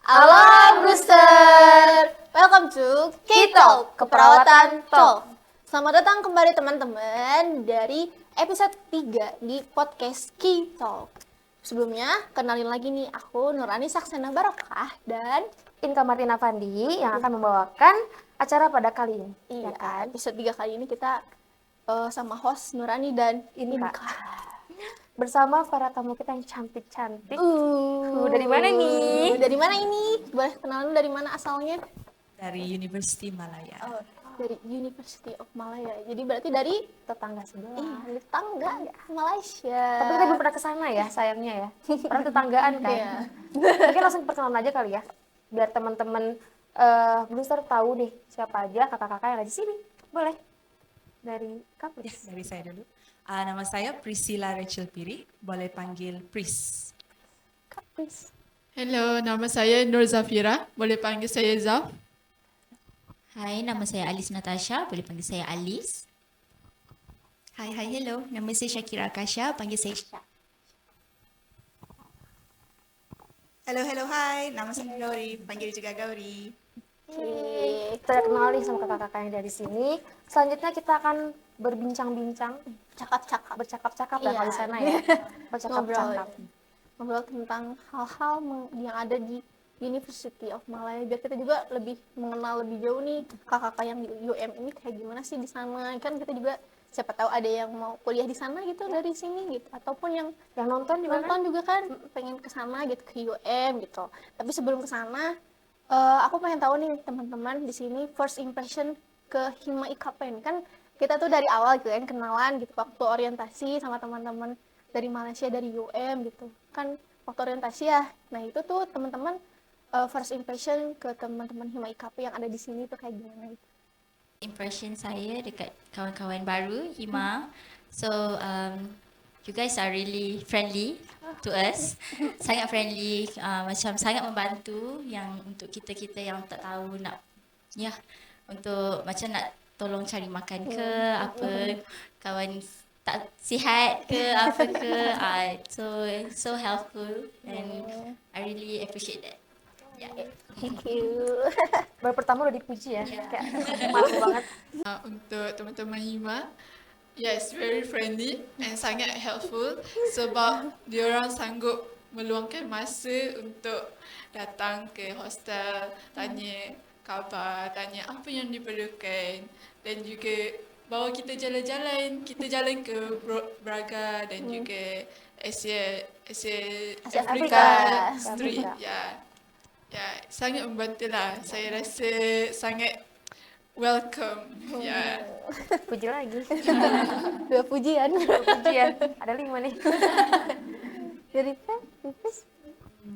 Halo Brewster, welcome to K-Talk, Keperawatan Talk. Selamat datang kembali teman-teman dari episode 3 di podcast K-Talk. Sebelumnya, kenalin lagi nih, aku Nurani Saksena Barokah dan Inka Martina Fandi yang akan membawakan acara pada kali ini. iya, episode 3 kali ini kita sama host Nurani dan Inka. Bersama para tamu kita yang cantik-cantik. Dari mana nih? Dari mana ini? Boleh kenalan dari mana asalnya? Dari University Malaya. Oh, dari University of Malaya. Jadi berarti dari Tetangga sebelah. dari tetangga Malaysia. Tapi kita belum pernah kesana ya, sayangnya ya. Orang tetanggaan kan. Iya. Mungkin langsung perkenalan aja kali ya. Biar teman-teman Brewster tahu nih siapa aja kakak-kakak yang ada di sini. Boleh? Dari Kaplis. Dari saya dulu. Nama saya Priscilla Rachel Piri, boleh panggil Pris. Kaplis. Hello, nama saya Nur Zafira, boleh panggil saya Zaf. Hai, nama saya Alice Natasha, boleh panggil saya Alice. Hai, hello. Nama saya Shakira Akasha, panggil saya Syak. Hello, hai. Nama saya Gauri, panggil juga Gauri. Kita udah kenal nih sama kakak-kakak yang dari sini. Selanjutnya kita akan berbincang-bincang, Cakap-cakap. bercakap-cakap Iya. di sana ya. Bercakap-cakap. Ngobrol tentang hal-hal yang ada di University of Malaya biar kita juga lebih mengenal lebih jauh nih kakak-kakak yang di UM ini kayak gimana sih di sana. Kan kita juga siapa tahu ada yang mau kuliah di sana gitu dari sini gitu, ataupun yang Yang nonton juga kan pengen ke sana gitu, ke UM gitu. Tapi sebelum ke sana aku pengen tahu nih teman-teman di sini first impression ke Hima IKP ini. Kan kita tuh dari awal gitu kan kenalan gitu waktu orientasi sama teman-teman dari Malaysia, dari UM gitu kan waktu orientasi ya. Nah itu tuh teman-teman first impression ke teman-teman Hima IKP yang ada di sini tuh kayak gimana gitu. Impression saya dekat kawan-kawan baru, Hima. So, you guys are really friendly to us. Sangat friendly, macam sangat membantu yang untuk kita-kita yang tak tahu nak, untuk macam nak tolong cari makan ke apa, kawan tak sihat ke apa ke. So helpful and I really appreciate that. Yeah. Thank you. baru pertama udah dipuji ya, kayak malu banget. Untuk teman-teman Hima, yes, very friendly and sangat helpful sebab diorang sanggup meluangkan masa untuk datang ke hostel, tanya khabar, tanya apa yang diperlukan dan juga bawa kita jalan-jalan. Kita jalan ke Braga dan juga Asia Afrika. Afrika Asia Street. Afrika. Ya, sangat membantulah. Saya rasa sangat welcome. Ya. Puji lagi. Dua pujian. Pujian. Ada 5 nih. Dari Pris.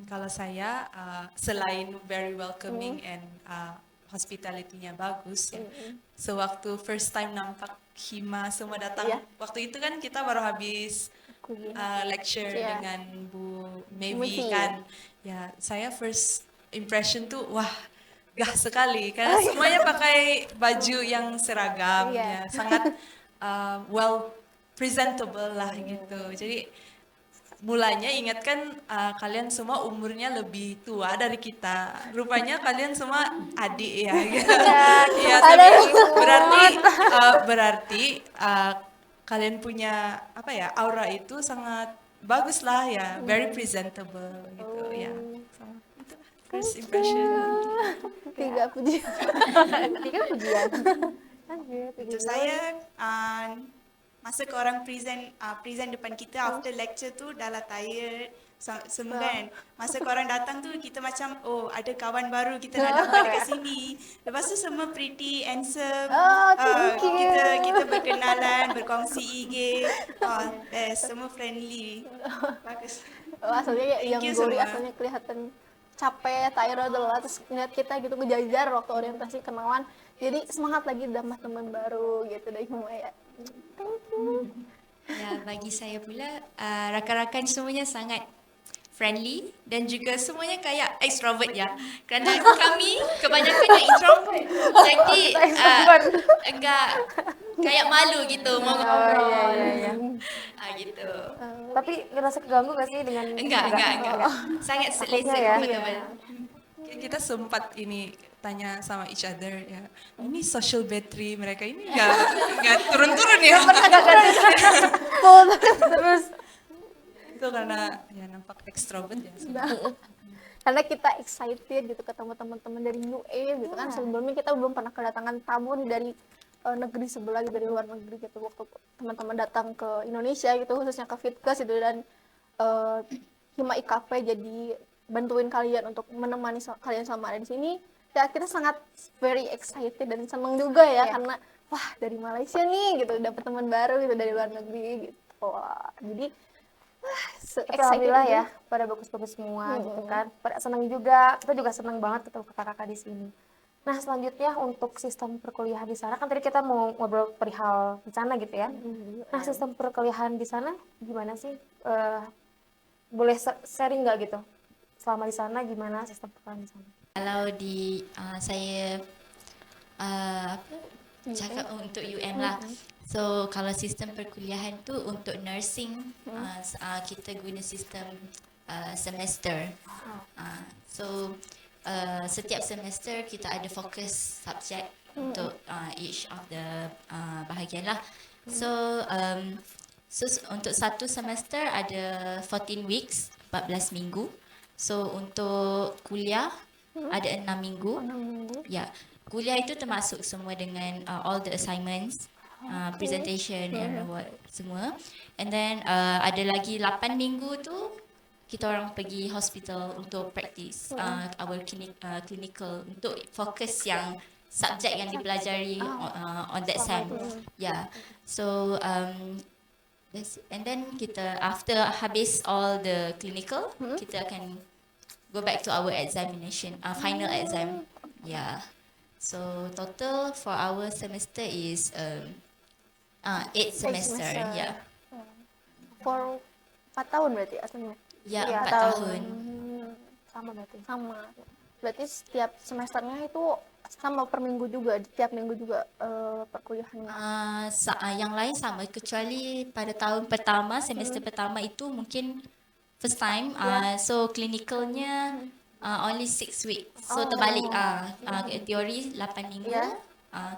Kalau saya, selain very welcoming and hospitality-nya bagus, ya. Sewaktu first time nampak Hima semua datang, waktu itu kan kita baru habis lecture dengan Bu Maybe kan. Ya, saya first impression tuh wah gah sekali karena semuanya pakai baju yang seragam, ya sangat well presentable lah gitu. Jadi mulanya ingatkan kalian semua umurnya lebih tua dari kita. Rupanya kalian semua adik ya. Gitu. Ya, tapi berarti kalian punya apa ya aura itu sangat bagus lah ya, very presentable gitu ya. So, itulah first impression. Tiga pujian. 3 pujian. Untuk saya, masa ke orang present depan kita after lecture tu dah lah tired semua kan. Masa korang datang tu kita macam oh ada kawan baru kita nak dapat dekat sini. Lepas tu semua pretty, handsome. Kita berkenalan, berkongsi IG. Best, semua friendly. Bagus. Asalnya yang you Gauri semua. asalnya kelihatan capek, tired adalah terus ngeliat kita gitu kejajar waktu orientasi kenalan. Jadi semangat lagi tambah teman baru gitu dari Hima ya. Thank you. Ya, bagi saya pula rakan-rakan semuanya sangat friendly dan juga semuanya kayak extrovert ya. Kerana kami kebanyakannya introvert. Jadi enggak kayak malu gitu mau ngobrol. Iya. Gitu. Tapi ngerasa keganggu gak sih dengan Enggak. Sangat selesa ya. comfortable. Kita sempat ini tanya sama each other ya, ini social battery mereka ini nggak turun-turun ya. Terus Itu karena ya nampak ekstrovert ya. Karena kita excited gitu ketemu teman-teman dari UA gitu kan, sebelumnya kita belum pernah kedatangan tamu nih dari negeri sebelah gitu, dari luar negeri gitu, waktu teman-teman datang ke Indonesia gitu, khususnya ke Fitkas gitu, dan Hima IKP jadi bantuin kalian untuk menemani kalian selama ada di sini ya, kita sangat very excited dan seneng juga ya, karena wah dari Malaysia nih gitu dapat teman baru gitu dari luar negeri gitu. Wah, jadi tapi alhamdulillah ya, pada bagus-bagus semua gitu kan. Pada senang juga, kita juga senang banget ketemu kakak-kakak di sini. Nah selanjutnya untuk sistem perkuliahan di sana, kan tadi kita mau ngobrol perihal di sana gitu ya. Nah sistem perkuliahan di sana gimana sih? Boleh sharing nggak gitu? Selama di sana gimana sistem perkuliahan di sana? Kalau di saya apa cakap untuk UM lah. So kalau sistem perkuliahan tu untuk nursing kita guna sistem semester. So setiap semester kita ada fokus subjek untuk each of the bahagian lah. So untuk satu semester ada 14 weeks, 14 minggu. So untuk kuliah ada 6 minggu. Ya, kuliah itu termasuk semua dengan all the assignments, presentation and what semua. And then ada lagi 8 minggu tu kita orang pergi hospital untuk practice our clinical untuk fokus yang subjek yang dipelajari on that sem. Yeah. So and then kita after habis all the clinical, kita akan go back to our examination, final exam. Yeah. So total for our semester is 8 semester. Yeah. For 4 tahun berarti aslinya. Ya, Iya, 4 tahun. Sama berarti. Sama. Berarti setiap semesternya itu sama per minggu juga, tiap minggu juga perkuliahannya. Yang lain sama kecuali pada tahun pertama, semester pertama itu mungkin first time. So clinicalnya only 6 weeks. So terbalik. Teori 8 minggu,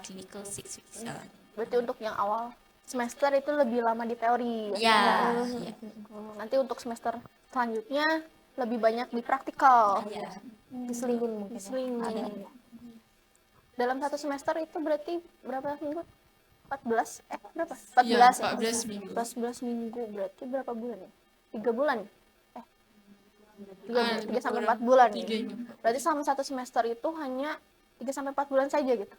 clinical 6 weeks. Berarti untuk yang awal semester itu lebih lama di teori. Ya. Nanti untuk semester selanjutnya lebih banyak di praktikal. Diselingin mungkin. Diseling. Dalam satu semester itu berarti berapa minggu? 14? Berapa? 14. Ya, 14 minggu. 14 minggu berarti berapa bulan ya? 3 bulan? 3 sampai 4 bulan. Ya? 3 Berarti selama satu semester itu hanya 3 sampai 4 bulan saja gitu.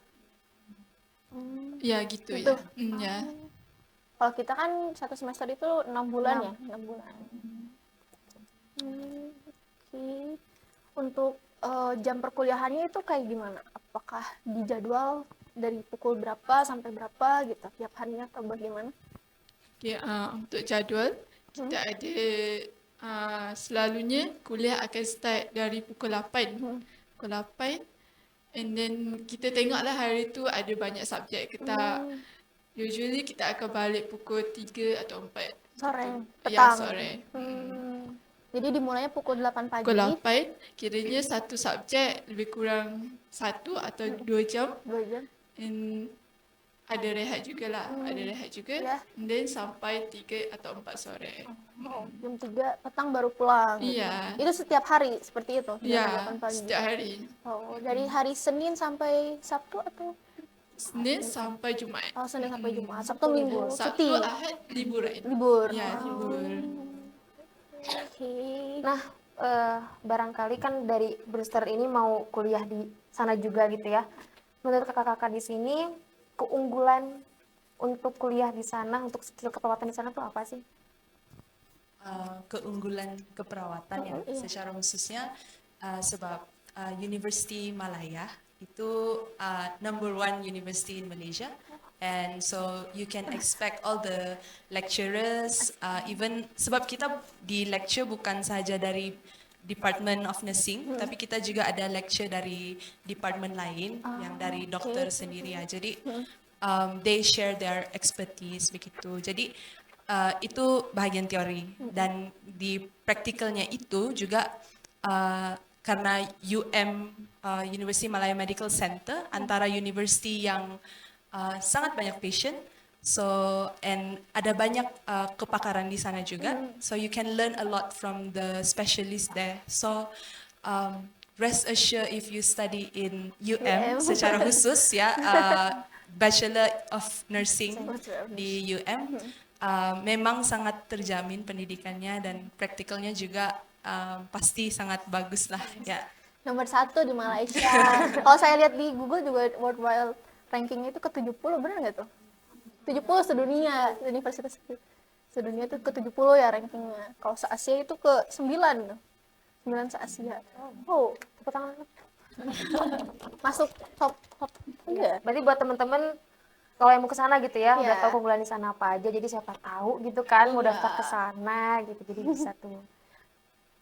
Ya gitu Gitu. ya. Ya. Kalau kita kan satu semester itu 6 bulan ya, 6 bulan. Oke. Untuk jam perkuliahannya itu kayak gimana? Apakah dijadwal dari pukul berapa sampai berapa gitu tiap harinya atau bagaimana? Okay, untuk jadual kita ada selalunya kuliah akan start dari pukul 8. Pukul 8 and then kita tengoklah hari tu ada banyak subjek kita. Usually kita akan balik pukul 3 atau 4 Sore, Ya, petang. sore. Jadi dimulainya pukul 8 pagi. Pukul 8 kiranya satu subjek lebih kurang 1 atau 2 jam 2 jam. and ada rehat jugalah, ada rehat juga. Ya. And then sampai 3 atau 4 sore. Jam 3 petang baru pulang. Gitu. Iya. Itu setiap hari seperti itu. jam Ya, 8 pagi. setiap hari. Oh, dari hari Senin sampai Sabtu atau Senin sampai Jumaat. Senin sampai Jumat. Sabtu Minggu Sabtu, cuti. Ahad liburan. Libur. Ya, libur. Oke. Nah, barangkali kan dari Brewster ini mau kuliah di sana juga gitu ya. Menurut kakak-kakak di sini, keunggulan untuk kuliah di sana, untuk skill keperawatan di sana tuh apa sih? Keunggulan keperawatan ya secara khususnya sebab University Malaya itu number 1 university in Malaysia, and so you can expect all the lecturers even sebab kita di lecture bukan sahaja dari Department of Nursing, tapi kita juga ada lecture dari department lain yang dari dokter sendiri ya. Jadi they share their expertise begitu. Jadi itu bahagian teori, dan di praktikalnya itu juga karena University Malaya Medical Center antara university yang sangat banyak patient. So and ada banyak kepakaran di sana juga. So you can learn a lot from the specialist there. So rest assured if you study in UM secara khusus ya, Bachelor of Nursing di UM, memang sangat terjamin pendidikannya dan praktikalnya juga pasti sangat bagus lah ya. Nomor 1 di Malaysia. Kalau saya lihat di Google juga worldwide rankingnya itu ke-70, benar nggak tuh? 70 sedunia, universitas sedunia itu ke-70 ya rankingnya. Kalau se-Asia itu ke-9. 9 se-Asia. Oh, tepuk tangan. Masuk top enggak? Berarti buat teman-teman kalau yang mau ke sana gitu ya, Iya. udah tahu keunggulan di sana apa aja, jadi siapa tahu gitu kan mau daftar ke sana gitu, jadi bisa tuh.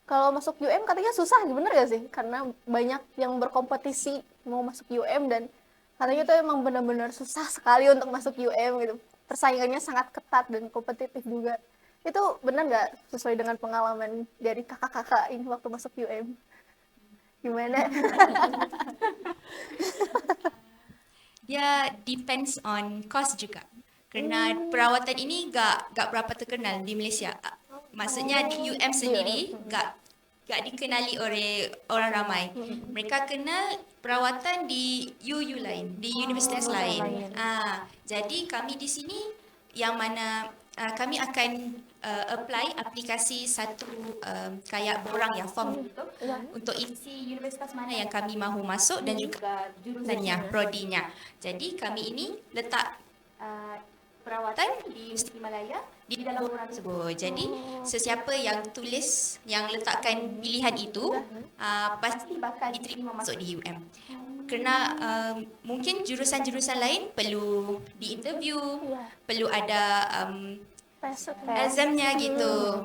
Kalau masuk UM katanya susah, bener gak sih? Karena banyak yang berkompetisi mau masuk UM dan katanya tuh emang benar-benar susah sekali untuk masuk UM gitu. Persaingannya sangat ketat dan kompetitif juga. Itu benar nggak sesuai dengan pengalaman dari kakak-kakak ini waktu masuk UM? Gimana? Dia depends on cost juga. Kerana perawatan ini gak berapa terkenal di Malaysia. Maksudnya di UM sendiri gak dikenali oleh orang ramai. Mereka kenal perawatan di UU lain, di universitas lain. Jadi kami di sini yang mana kami akan apply aplikasi satu kayak borang ya, form gitu, untuk isi universitas mana yang kami mahu masuk dan juga jurusannya, prodinya. Jadi kami ini letak perawatan di Universiti Malaya di dalam borang tersebut. Jadi sesiapa yang tulis, yang letakkan pilihan itu pasti bakal diterima masuk di UM. Kerana mungkin jurusan-jurusan lain perlu diinterview, perlu ada examnya gitu.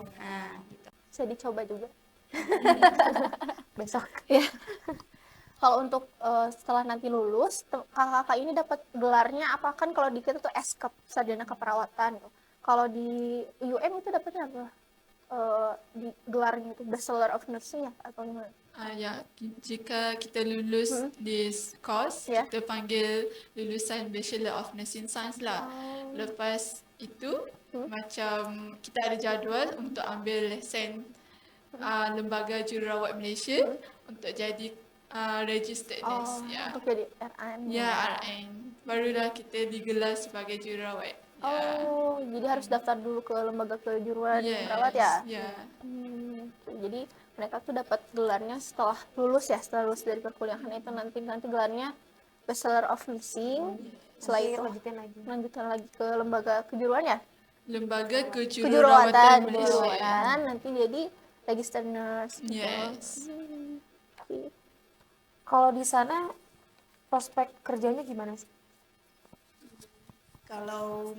Gitu. Saya dicoba juga. Besok. Ya. Kalau untuk setelah nanti lulus, kakak-kakak ini dapat gelarnya apa? Kan kalau di kita tuh SKEP, sarjana keperawatan. Kalau di UM itu dapatnya apa? Di gelarnya itu Bachelor of Nursing ya atau gimana? Ya, jika kita lulus di course, Ya. kita panggil lulusan Bachelor of Nursing Science lah. Lepas itu, macam kita ada jadual untuk ambil lesen Lembaga Jururawat Malaysia untuk jadi registered nurse. Ya. Untuk jadi RN. Ya, RN. Barulah kita digelar sebagai jururawat. Ya. Oh, jadi harus daftar dulu ke lembaga kejuruan Yes, perawat ya? ya. Jadi mereka tuh dapat gelarnya setelah lulus ya, setelah lulus dari perkuliahan itu nanti gelarnya Bachelor of Nursing. Setelah itu lanjutin lagi ke lembaga kejuruan ya? Lembaga Kejururawatan, Kejururawatan Malaysia. kejuruan. Nanti jadi registered nurse. Gitu. Yes. Oke. Kalau di sana prospek kerjanya gimana sih? Kalau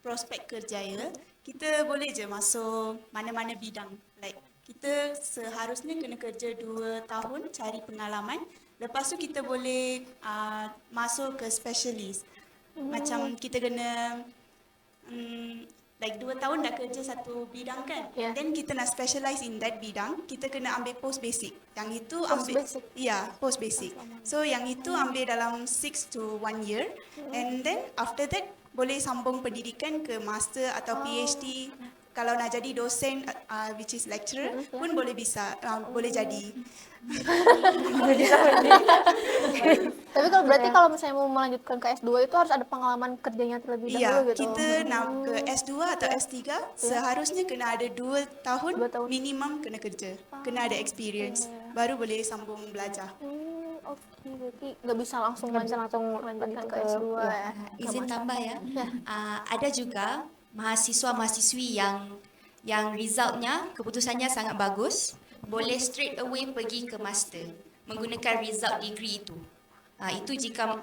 prospek kerja ya, kita boleh je masuk mana-mana bidang. Like kita seharusnya kena kerja 2 tahun cari pengalaman. Lepas tu kita boleh masuk ke specialist. Macam kita kena like 2 tahun dah kerja satu bidang kan. Yeah. Then kita nak specialize in that bidang, kita kena ambil post basic. Yang itu Post ambil basic? post basic. So yang itu ambil dalam 6 to 1 year. And then after that boleh sambung pendidikan ke master atau PhD. Kalau nak jadi dosen which is lecturer pun boleh bisa boleh jadi. Tapi kalau berarti kalau misalnya mau melanjutkan ke S2 itu harus ada pengalaman kerjanya terlebih dahulu Iya, gitu. kita nak ke S2 atau S3 seharusnya kena ada 2 tahun, 2 tahun. minimum kena kerja. Kena ada experience. Baru boleh sambung belajar. Oke, berarti nggak bisa langsung Nggak bisa langsung melanjutkan ke lanjut ke- S2 ya. Izin tambah ya. Ada juga mahasiswa-mahasiswi yang resultnya, keputusannya sangat bagus, boleh straight away pergi ke master menggunakan result degree itu. Itu jika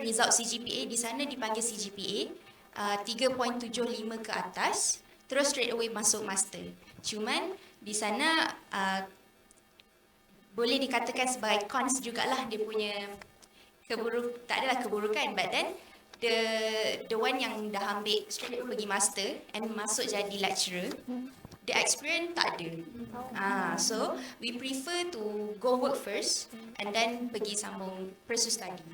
result CGPA di sana dipanggil CGPA 3.75 ke atas, terus straight away masuk master. Cuman di sana boleh dikatakan sebagai cons jugalah dia punya tak adalah keburukan, but then the one yang dah ambil straight away pergi master and masuk jadi lecturer, the experience tak ada. So we prefer to go work first and then pergi sambung pursue study.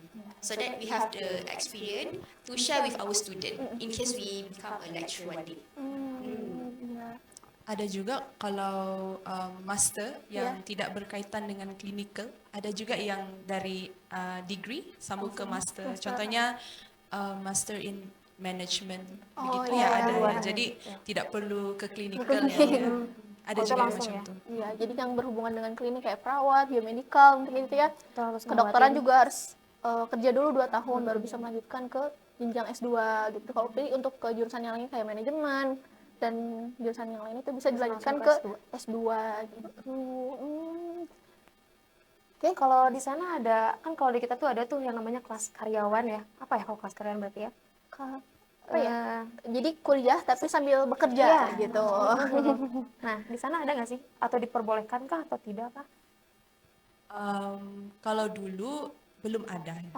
So that we have the experience to share with our student in case we become a lecturer one day. Ada juga kalau master yang tidak berkaitan dengan clinical, ada juga yang dari degree sambung ke master. Contohnya master in management, begitu ya ada. Jadi tidak perlu ke clinical ya. Ada juga yang macam itu. Iya, jadi yang berhubungan dengan klinik kayak perawat, biomedical, mungkin gitu ya. Kedokteran juga harus kerja dulu 2 tahun baru bisa melanjutkan ke jenjang S2 gitu. Kalau pilih untuk ke jurusan yang lain kayak manajemen dan jurusan yang lain itu bisa dilanjutkan ke S2 gitu. Oke, kalau di sana ada, kan kalau di kita tuh ada tuh yang namanya kelas karyawan ya. Apa ya kalau kelas karyawan berarti ya? Apa ya? Jadi kuliah tapi sambil bekerja gitu. Nah, di sana ada nggak sih? Atau diperbolehkan kah atau tidak kah? Kalau dulu belum ada ya.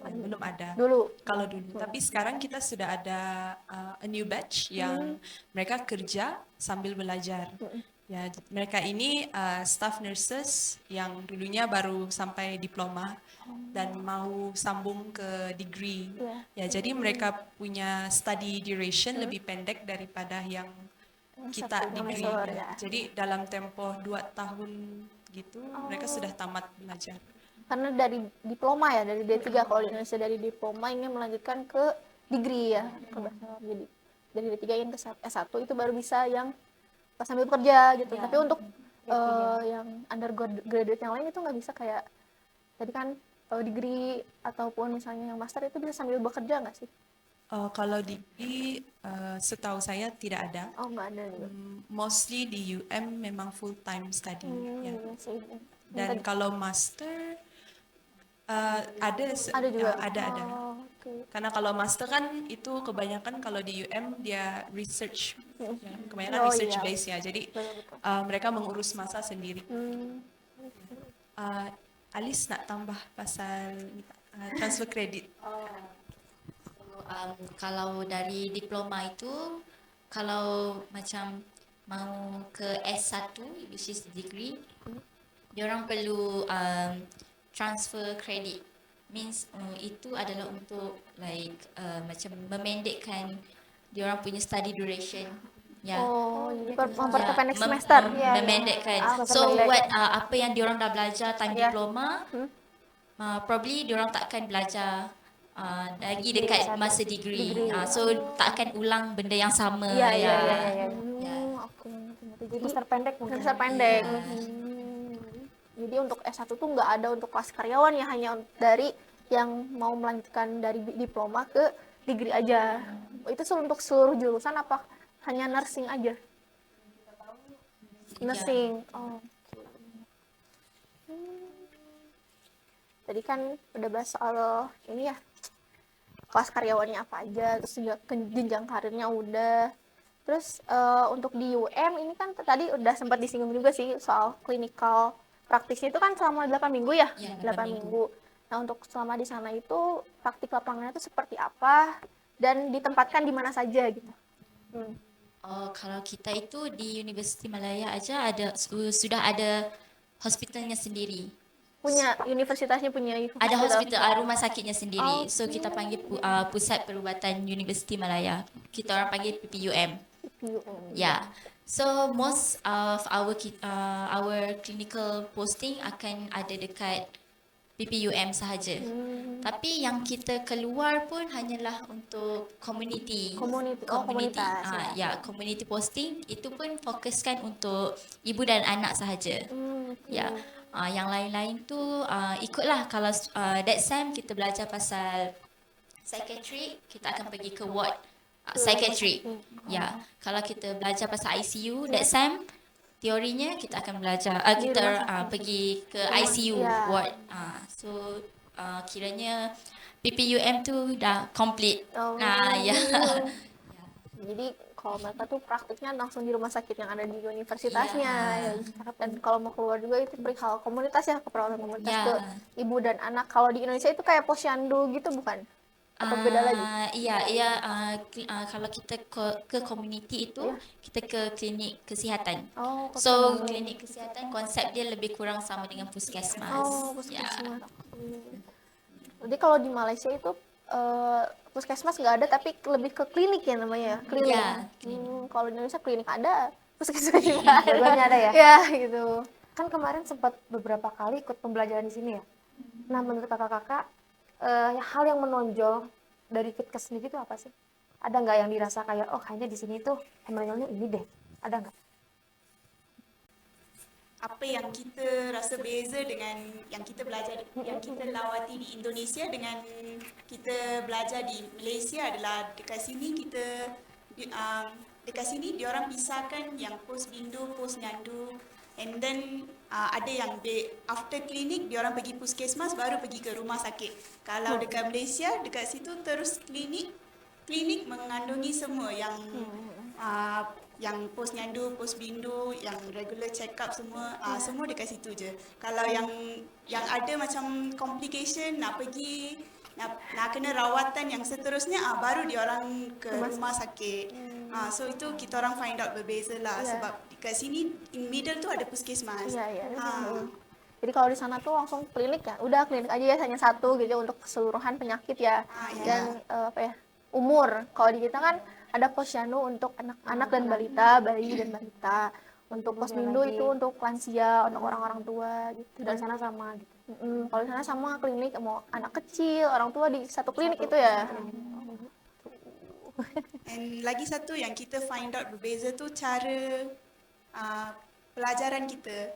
Belum ada. Dulu. Kalau dulu. Tapi sekarang kita sudah ada a new batch yang mereka kerja sambil belajar. Ya, mereka ini staff nurses yang dulunya baru sampai diploma dan mau sambung ke degree. Ya, jadi mereka punya study duration lebih pendek daripada yang kita degree. Ya. Jadi dalam tempo 2 tahun gitu mereka sudah tamat belajar. Karena dari diploma ya, dari D3 kalau di Indonesia dari diploma ingin melanjutkan ke degree ya, ke bachelor. Jadi dari D3 ingin ke S1 itu baru bisa yang pas sambil bekerja gitu. Tapi untuk yang undergraduate yang lain itu nggak bisa kayak tadi kan degree ataupun misalnya yang master itu bisa sambil bekerja nggak sih? Kalau degree setahu saya tidak ada. Oh, nggak ada juga. Mostly di UM memang full time study. Ya. Iya sih. Dan kalau master Ada juga. ada. Oh, oke. Karena kalau master kan itu kebanyakan kalau di UM dia research, ya, kebanyakan Oh, research iya. base ya. Jadi mereka mengurus masa sendiri. Alice nak tambah pasal transfer kredit. Kalau dari diploma itu, kalau macam mau ke S1, which is degree, diorang perlu transfer credit. Means itu adalah untuk like macam memendekkan diorang punya study duration. Ya. Oh, jadi Ya, memperpendek semester. memendekkan. So apa yang diorang dah belajar time diploma, probably diorang takkan belajar lagi dekat masa degree. So tak akan ulang benda yang sama. Oke. Jadi Semester pendek mungkin. semester pendek. Jadi untuk S1 tuh nggak ada untuk kelas karyawan ya, hanya dari yang mau melanjutkan dari diploma ke degree aja. Itu untuk seluruh jurusan apa hanya nursing aja? Nursing. Oh. Tadi kan udah bahas soal ini ya, kelas karyawannya apa aja, terus juga jenjang karirnya udah. Terus untuk di UM ini kan tadi udah sempat disinggung juga sih soal clinical praktisnya itu kan selama 8 minggu ya? Ya, 8 minggu. Nah, untuk selama di sana itu praktik lapangannya itu seperti apa dan ditempatkan di mana saja gitu. Kalau kita itu di Universiti Malaya aja sudah ada hospitalnya sendiri. Universitasnya punya Ada hospital, rumah sakitnya sendiri. So kita panggil Pusat Perubatan Universiti Malaya. Kita orang panggil PPUM. Yeah. So most of our clinical posting akan ada dekat PPUM sahaja. Tapi yang kita keluar pun hanyalah untuk community. Komunitas. Community posting itu pun fokuskan untuk ibu dan anak sahaja. Ya. Yang lain-lain tu ikutlah kalau that time kita belajar pasal psychiatric, kita akan pergi ke ward psychiatric. Ya, kalau kita belajar pasal ICU that time teorinya kita akan belajar pergi ke ICU ward. So kiranya PPUM tu dah complete. Jadi kalau mereka tuh praktiknya langsung di rumah sakit yang ada di universitasnya. Dan kalau mau keluar juga itu perihal komunitas ya, keperawatan komunitas ke ibu dan anak. Kalau di Indonesia itu kayak posyandu gitu bukan? Atau beda lagi? Iya, kalau kita ke community itu, kita ke klinik kesihatan. Oh, ke So, klinik kesihatan konsep dia lebih kurang sama dengan puskesmas. Ya. puskesmas. Jadi kalau di Malaysia itu puskesmas nggak ada, tapi lebih ke klinik ya namanya, klinik. Ya, Kalau di Indonesia klinik ada, puskesmas juga ada. Dua-duanya ada ya? Ya, gitu. Kan kemarin sempat beberapa kali ikut pembelajaran di sini ya. Nah, menurut kakak-kakak, hal yang menonjol dari Fitkes sendiri itu apa sih? Ada nggak yang dirasa kayak, oh kayaknya di sini tuh yang menonjolnya ini deh? Ada nggak? Apa yang kita rasa beza dengan yang kita belajar, yang kita lawati di Indonesia dengan kita belajar di Malaysia adalah dekat sini dekat sini diorang pisahkan yang pos bindu, pos nyandu, and then ada yang after klinik diorang pergi puskesmas baru pergi ke rumah sakit. Kalau dekat Malaysia dekat situ terus klinik mengandungi semua yang pos nyandu, pos bindu, yang regular check up semua, semua dekat situ je. Kalau yang ada macam complication nak pergi nak kena rawatan yang seterusnya, baru dia orang ke rumah sakit. So itu kita orang find out berbeza lah, sebab dekat sini in middle tu ada puskesmas. Iya. Jadi kalau di sana tuh langsung klinik ya, udah klinik aja ya, hanya satu gitu untuk keseluruhan penyakit ya. Dan umur. Kalau di kita kan ada posyandu untuk anak-anak dan balita, bayi dan balita. Untuk posmindu itu untuk lansia, untuk orang-orang tua gitu. Dan sana sama gitu. Kalau di sana sama klinik, mau anak kecil, orang tua di satu klinik itu ya. And lagi satu yang kita find out berbeza tu cara pelajaran kita.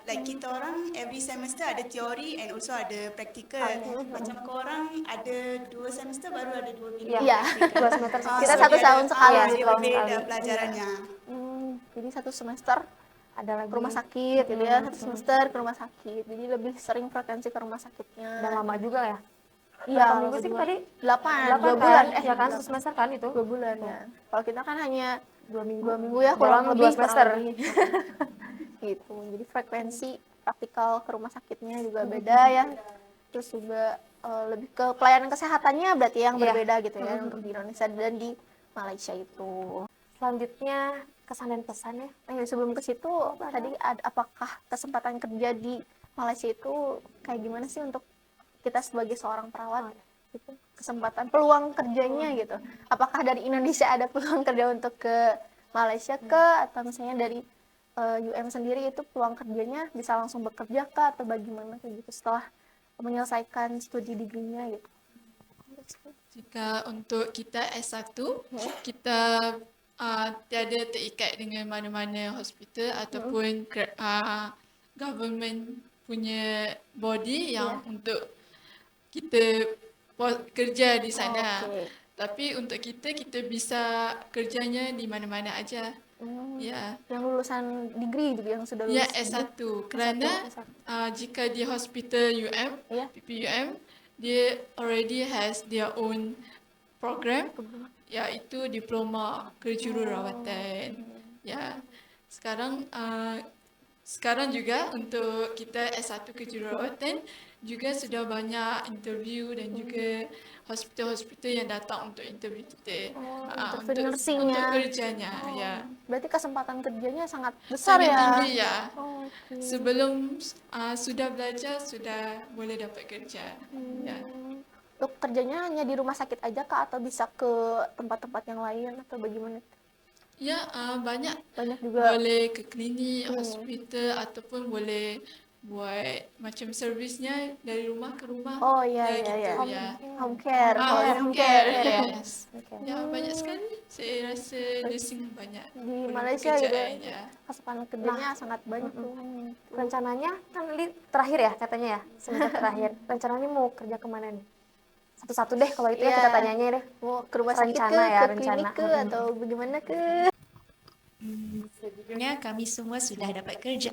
Like kita orang every semester ada teori and also ada practical. Macam korang ada 2 semester baru ada 2 minggu. Iya. 2 semester Kita satu tahun sekali. Dia berbeda pelajarannya. Jadi satu semester Ada lagi ke rumah sakit gitu ya, satu semester ke rumah sakit. Jadi lebih sering frekuensi ke rumah sakitnya. dan lama juga ya. Iya, Berapa minggu sih tadi? 8 2 bulan. ya kan, 1 semester kan itu? 2 bulan ya. Kalau kita kan hanya 2 minggu. 2 minggu ya, kurang Dalam lebih 2 semester. kurang lebih. Gitu. Jadi frekuensi praktikal ke rumah sakitnya juga beda ya. Terus juga lebih ke pelayanan kesehatannya berarti yang berbeda gitu ya untuk di Indonesia dan di Malaysia itu. Selanjutnya kesan dan pesan ya. Sebelum ke situ tadi apakah kesempatan kerja di Malaysia itu kayak gimana sih untuk kita sebagai seorang perawat gitu, kesempatan peluang kerjanya gitu, apakah dari Indonesia ada peluang kerja untuk ke Malaysia atau misalnya dari UM sendiri itu peluang kerjanya bisa langsung bekerja atau bagaimana kayak gitu setelah menyelesaikan studi degree-nya gitu. Jika untuk kita S1, kita tiada terikat dengan mana-mana hospital ataupun government punya body yang untuk kita kerja di sana. Tapi untuk kita bisa kerjanya di mana-mana aja. Ya. Yang lulusan degree juga yang sudah lulus. Ya, S1. Kerana jika di hospital UM, PPUM, dia already has their own program, iaitu diploma kejururawatan. Ya. Sekarang juga untuk kita S1 kejururawatan juga sudah banyak interview dan juga hospital-hospital yang datang untuk interview kita Untuk nursingnya. untuk kerjanya. Ya. Berarti kesempatan kerjanya sangat besar Sangat ya. tinggi ya. Sebelum sudah belajar sudah boleh dapat kerja. Ya. Untuk kerjanya hanya di rumah sakit aja kah atau bisa ke tempat-tempat yang lain atau bagaimana? Ya, banyak juga. boleh ke klinik, hospital ataupun boleh buat macam servisnya dari rumah ke rumah. Oh iya gitu, iya. ya. Home care. Home care, ya. yes. Ya, banyak sekali. Saya rasa nursing banyak. Di Malaysia gitu. pekerjaan, ya. Kesempatan kerjanya sangat banyak tuh. Rencananya kan terakhir ya katanya ya, semester terakhir. Rencananya mau kerja kemana nih? Satu-satu deh kalau itu ya kita tanyanya deh. Mau ke rumah sakit Rencana ya, ke klinik rencana. atau bagaimana ke? Sejujurnya kami semua sudah dapat kerja.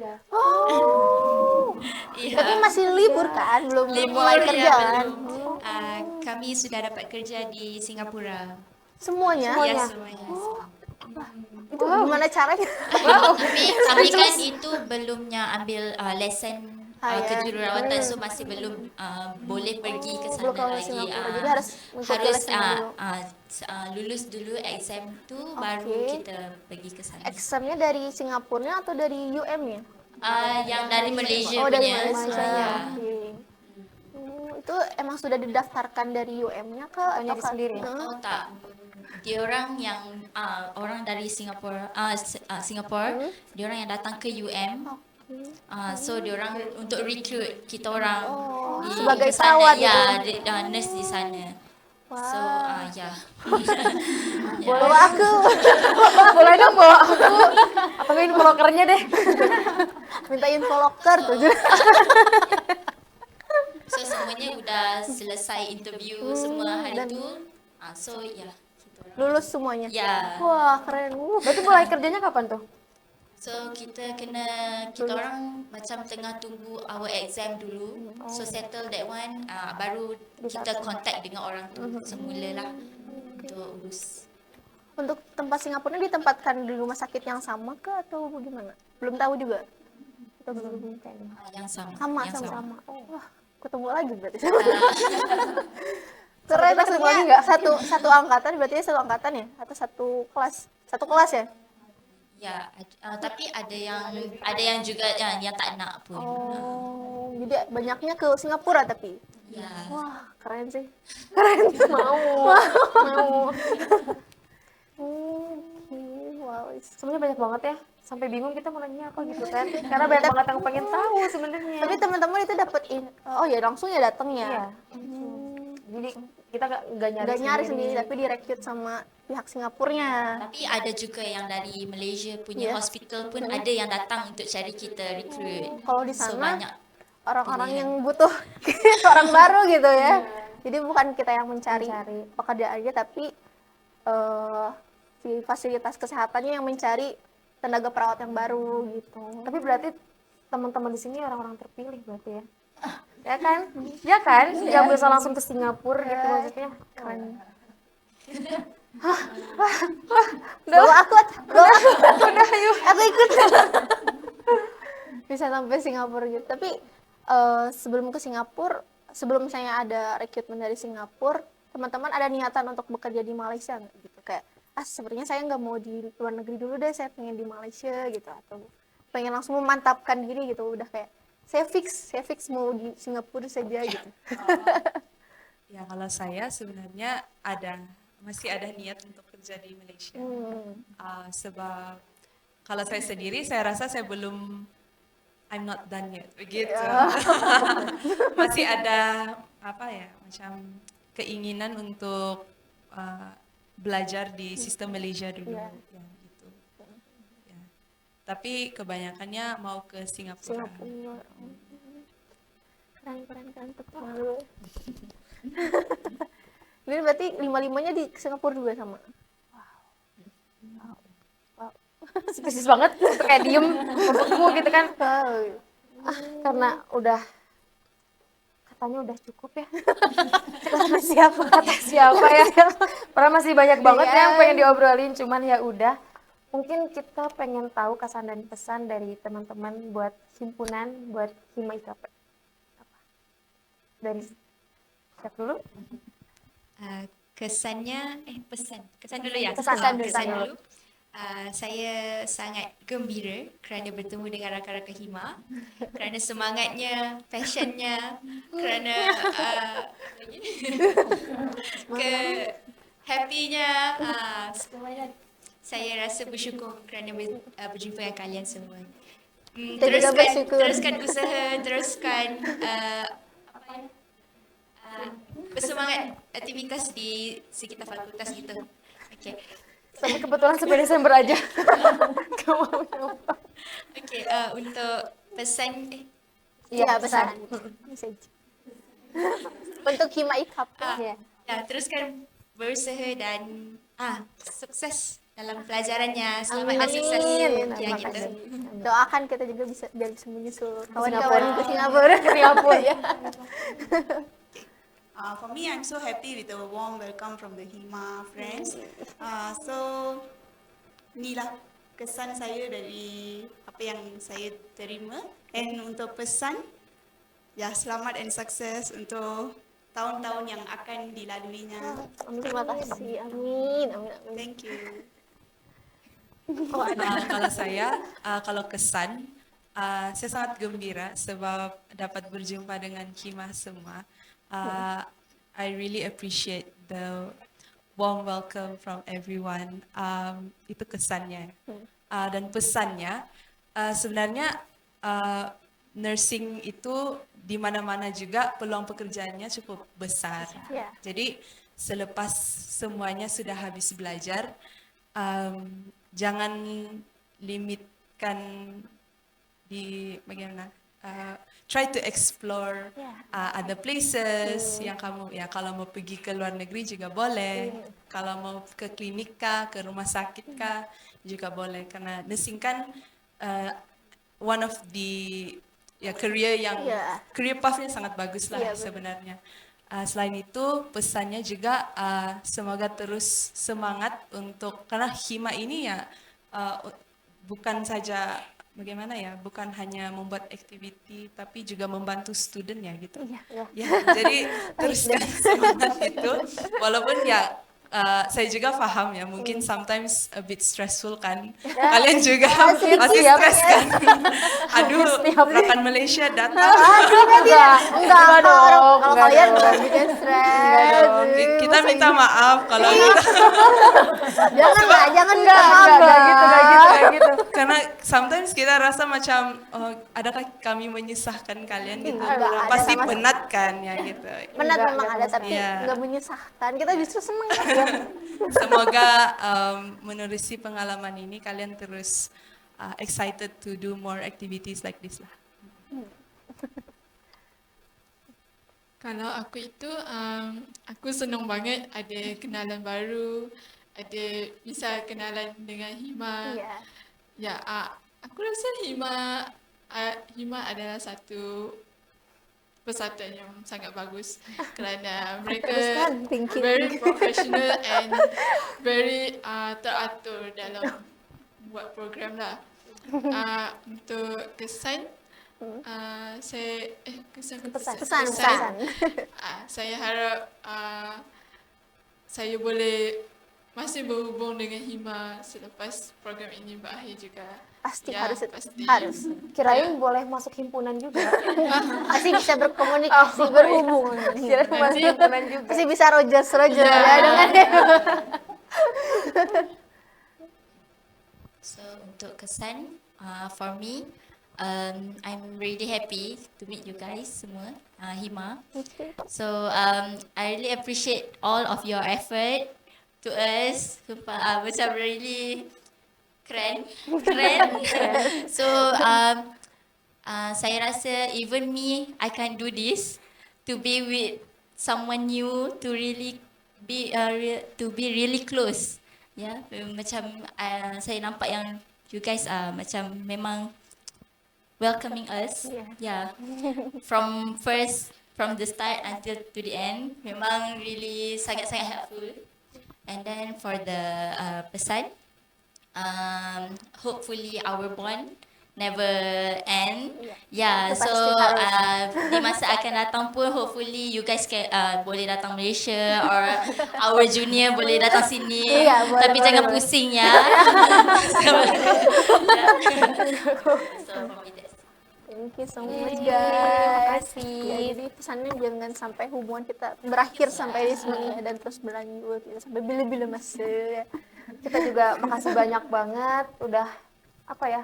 Iya. Tapi masih libur kan? Belum Libur, mulai ya, kerja kan? belum. Kami sudah dapat kerja di Singapura. Semuanya? Ya, semuanya. Itu gimana caranya? Tapi kami kan itu belumnya ambil lesson ya. kejururawatan, so masih belum boleh pergi ke belum sana ke lagi. Singapura. Jadi harus mengikuti harus lesson dulu. lulus dulu exam tu baru Oke. kita pergi ke sana. Examnya dari Singapurnya atau dari UM-nya? Yang dari Malaysia Oh, dari punya. Malaysia. Ya. Oke. Itu emang sudah didaftarkan dari UM-nya kah? nyari Atau sendiri? Oh tak, dia orang yang orang dari Singapura, Singapore, dia orang yang datang ke UM. So dia orang untuk recruit kita orang sebagai ke sana, perawat ya, gitu. nurse di sana. So ya. Bawa aku. Boleh dong bawa aku atau info lokernya deh. Minta info locker tuh. So semuanya udah selesai interview semua hari tu. So ya. Lulus semuanya. Ya. Wah, keren. Berarti mulai kerjanya kapan tuh? So kita orang macam tengah tunggu our exam dulu. So settle that one, baru kita contact dengan orang tu semula lah untuk urus. Untuk tempat Singapura ditempatkan di rumah sakit yang sama kah atau bagaimana? Belum tahu juga. Atau belum kayaknya. Yang sama. Sama. Wah, ketemu lagi berarti. Kita Keren, ketemu lagi maksudnya nggak? satu angkatan, berarti satu angkatan ya? Atau satu kelas ya? Ya, tapi ada yang juga yang tak nak pun. Oh, jadi banyaknya ke Singapura tapi. Ya. Wah, keren sih. Mau. Wow. Sebenarnya banyak banget ya. Sampai bingung kita mau nanya apa gitu kan. Karena banyak banget yang pengen tahu sebenarnya. Tapi teman-teman itu dapat oh ya langsung ya datang Iya. ya. Jadi kita nggak nyari Nggak nyari sendiri tapi direkrut sama pihak Singapurnya. Tapi ada juga yang dari Malaysia punya hospital pun ada yang datang untuk cari kita recruit. Kalau di So sana banyak. orang-orang yang butuh orang baru gitu ya. Jadi bukan kita yang mencari pekerjaannya tapi si fasilitas kesehatannya yang mencari tenaga perawat yang baru gitu. Tapi berarti teman-teman di sini orang-orang terpilih berarti ya. Ya kan? Ya kan? Yang bisa langsung ke Singapura gitu maksudnya. Keren. Bawa aku. Udah yuk. Aku ikut. Bisa sampai Singapura gitu. Tapi sebelum ke Singapura, sebelum misalnya ada rekrutmen dari Singapura, teman-teman ada niatan untuk bekerja di Malaysia nggak gitu? Kayak, sebenarnya saya nggak mau di luar negeri dulu deh, saya pengen di Malaysia gitu. Atau pengen langsung memantapkan diri gitu. Udah kayak, saya fix mau di Singapura saja gitu. Ya kalau saya sebenarnya masih ada niat untuk kerja di Malaysia. Sebab kalau saya sendiri saya rasa saya belum, I'm not done yet begitu. Masih ada macam keinginan untuk belajar di sistem Malaysia dulu. Ya, gitu. Ya. Tapi kebanyakannya mau ke Singapura. Keren tepuk malu. Ini berarti 5-5-nya di Singapura juga sama. Spesies banget, kayak diem untukmu gitu kan. Karena katanya udah cukup ya. Kata siapa ya? Padahal masih banyak banget ya yang pengen diobrolin, cuman ya udah. Mungkin kita pengen tahu kesan dan pesan dari teman-teman buat himpunan, buat Hima IKP. Apa? Dari siapa dulu? Kesan dulu ya. Kesan dulu. Saya sangat gembira kerana bertemu dengan rakan-rakan Hima, kerana semangatnya, passionnya, kerana happy-nya, semuanya. Saya rasa bersyukur kerana berjumpa dengan kalian semua. Teruskan usaha, teruskan bersemangat aktivitas di sekitar fakultas gitu. Okay. Sampai kebetulan sampai Desember aja. Okay, untuk pesan Iya, pesan. Untuk Hima IKP. teruskan berusaha dan sukses dalam pelajarannya. Selamat dan sukses. Ya gitu. Doakan kita juga bisa menyusul kawan-kawan ke Singapura. Ya. For me, I'm so happy with the warm welcome from the Hima friends. So, inilah kesan saya dari apa yang saya terima. And untuk pesan, ya selamat and sukses untuk tahun-tahun yang akan dilaluinya. Terima kasih. Amin. Amin. Amin. Thank you. Kalau saya, kalau kesan, saya sangat gembira sebab dapat berjumpa dengan Hima semua. I really appreciate the warm welcome from everyone. Itu kesannya. Dan pesannya, sebenarnya nursing itu di mana-mana juga peluang pekerjaannya cukup besar. Ya. Jadi selepas semuanya sudah habis belajar, jangan limitkan di bagaimana. Try to explore other places yang kamu ya kalau mau pergi ke luar negeri juga boleh, kalau mau ke klinik kah, ke rumah sakit kah juga boleh karena nursing kan one of the career yang career path-nya sangat bagus lah sebenarnya. Selain itu pesannya juga semoga terus semangat untuk karena Hima ini ya bukan saja bagaimana ya, bukan hanya membuat activity tapi juga membantu student ya gitu. Ya, jadi teruskan semangat itu walaupun ya saya juga paham ya mungkin sometimes a bit stressful kan. Kalian juga pasti stres kan. Aduh, rekan Malaysia datang. Enggak dong. Kalau kalian bikin stres. Kita minta maaf kalau Jangan gitu. karena sometimes kita rasa macam adakah kami menyusahkan kalian gitu. Enggak, Pasti ada sama- penat kan ya gitu. Penat memang ada tapi Iya. nggak menyusahkan. Kita justru senang kan. Semoga menerusi pengalaman ini kalian terus excited to do more activities like this lah. Kalau aku itu, aku senang banget ada kenalan baru, ada bisa kenalan dengan Hima. Iya. Ya, aku rasa Hima adalah satu persatuan yang sangat bagus kerana mereka Thank you. very professional and very teratur dalam buat program lah. Untuk kesan, saya Pesan. saya harap saya boleh masih berhubung dengan Hima selepas program ini berakhir juga. Pasti Ya, harus itu. pasti. Harus. Kirain boleh masuk himpunan juga. Pasti bisa berkomunikasi, berhubung. Kirain masuk himpunan juga. Pasti bisa Rogers ya dengan So untuk kesan, for me, I'm really happy to meet you guys semua, Hima. So I really appreciate all of your effort to us. Sumpah, macam really keren. So saya rasa even me, I can do this to be with someone new, to really be really close. Ya, macam saya nampak yang you guys macam memang welcoming us. Yeah. From the start until to the end, memang really sangat-sangat helpful. And then for the pesan, hopefully our bond never end. Yeah, Itu so pasti di masa akan datang pun hopefully you guys can, boleh datang Malaysia or our junior boleh datang sini. Iya, boleh, Tapi boleh, jangan boleh. pusing ya. So for me that's Thank you so much Terima guys. kasih. Ya, jadi pesannya jangan sampai hubungan kita berakhir sampai di sini ya, dan terus berlanjut ya, sampai bila-bila masa ya. Kita juga makasih banyak banget udah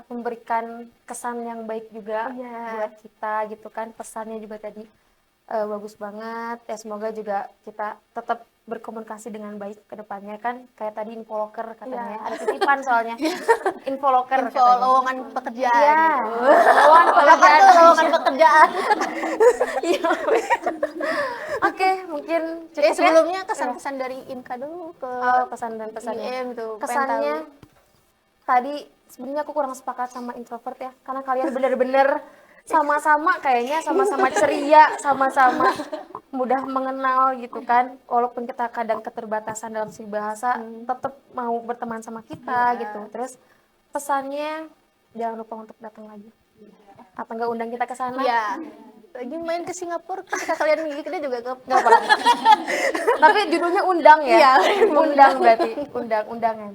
memberikan kesan yang baik juga buat kita gitu kan. Pesannya juga tadi bagus banget ya, semoga juga kita tetap berkomunikasi dengan baik ke depannya kan, kayak tadi infoloker katanya ada titipan soalnya infoloker Info lowongan pekerjaan. ya gitu. lowongan Apa pekerjaan. tuh lowongan pekerjaan? Oke, mungkin cukup ya. Sebelumnya kesan-kesan dari Inka dulu ke Pesan dan pesannya IM tuh. pengen kesannya tahu. tadi sebenarnya aku kurang sepakat sama introvert ya, karena kalian bener-bener sama-sama kayaknya, sama-sama ceria, sama-sama mudah mengenal gitu kan, walaupun kita kadang keterbatasan dalam segi bahasa, tetap mau berteman sama kita gitu. Terus pesannya jangan lupa untuk datang lagi, apa enggak undang kita ke sana. Iya. lagi main ke Singapura ketika kalian kita juga ke Nggak apa-apa. Tapi judulnya undang ya. Iya, undang berarti undangan.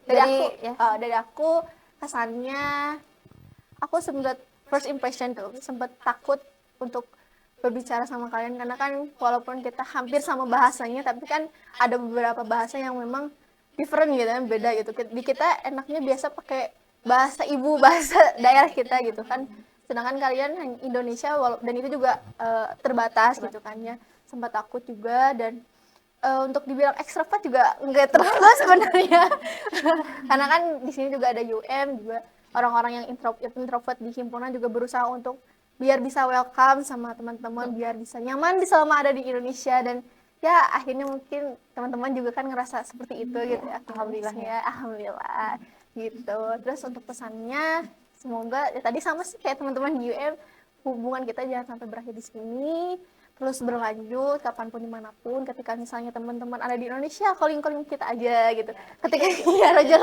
dari Jadi, aku ya. dari aku kesannya aku sempat first impression tuh sempat takut untuk berbicara sama kalian karena kan walaupun kita hampir sama bahasanya tapi kan ada beberapa bahasa yang memang different gitu kan, beda gitu. Di kita enaknya biasa pakai bahasa ibu, bahasa daerah kita gitu kan, sedangkan kalian hanya Indonesia dan itu juga terbatas gitu kan ya. Sempat takut juga dan untuk dibilang ekstrovert juga nggak terlalu sebenarnya karena kan di sini juga ada juga orang-orang yang introvert di himpunan juga berusaha untuk biar bisa welcome sama teman-teman, biar bisa nyaman selama ada di Indonesia. Dan ya akhirnya mungkin teman-teman juga kan ngerasa seperti itu gitu ya. Alhamdulillah ya, alhamdulillah gitu. Terus untuk pesannya semoga ya tadi sama sih kayak teman-teman di hubungan kita jangan sampai berakhir di sini, terus berlanjut kapanpun dimanapun. Ketika misalnya teman-teman ada di Indonesia, calling kita aja gitu. Ketika ya Roger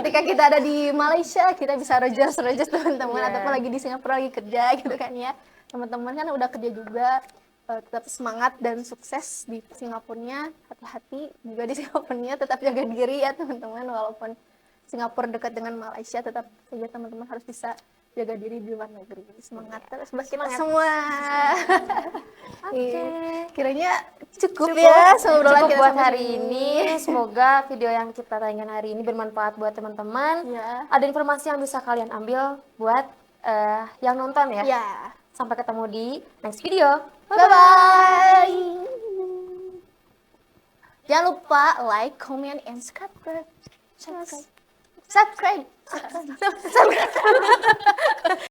ketika kita ada di Malaysia kita bisa Roger teman-teman, ataupun lagi di Singapura lagi kerja gitu kan ya. Teman-teman kan udah kerja juga, tetap semangat dan sukses di Singapurnya. Hati-hati juga di Singapurnya, tetap jaga diri ya teman-teman. Walaupun Singapura dekat dengan Malaysia, tetap saja teman-teman harus bisa jaga diri di luar negeri. Semangat terus buat kita semua. Oke. Kiranya cukup ya obrolan kita buat sampai hari ini. Semoga video yang kita tayangkan hari ini bermanfaat buat teman-teman. Ya. Ada informasi yang bisa kalian ambil buat yang nonton ya. Ya. Sampai ketemu di next video. Bye-bye. Jangan lupa like, comment, and subscribe. Subscribe.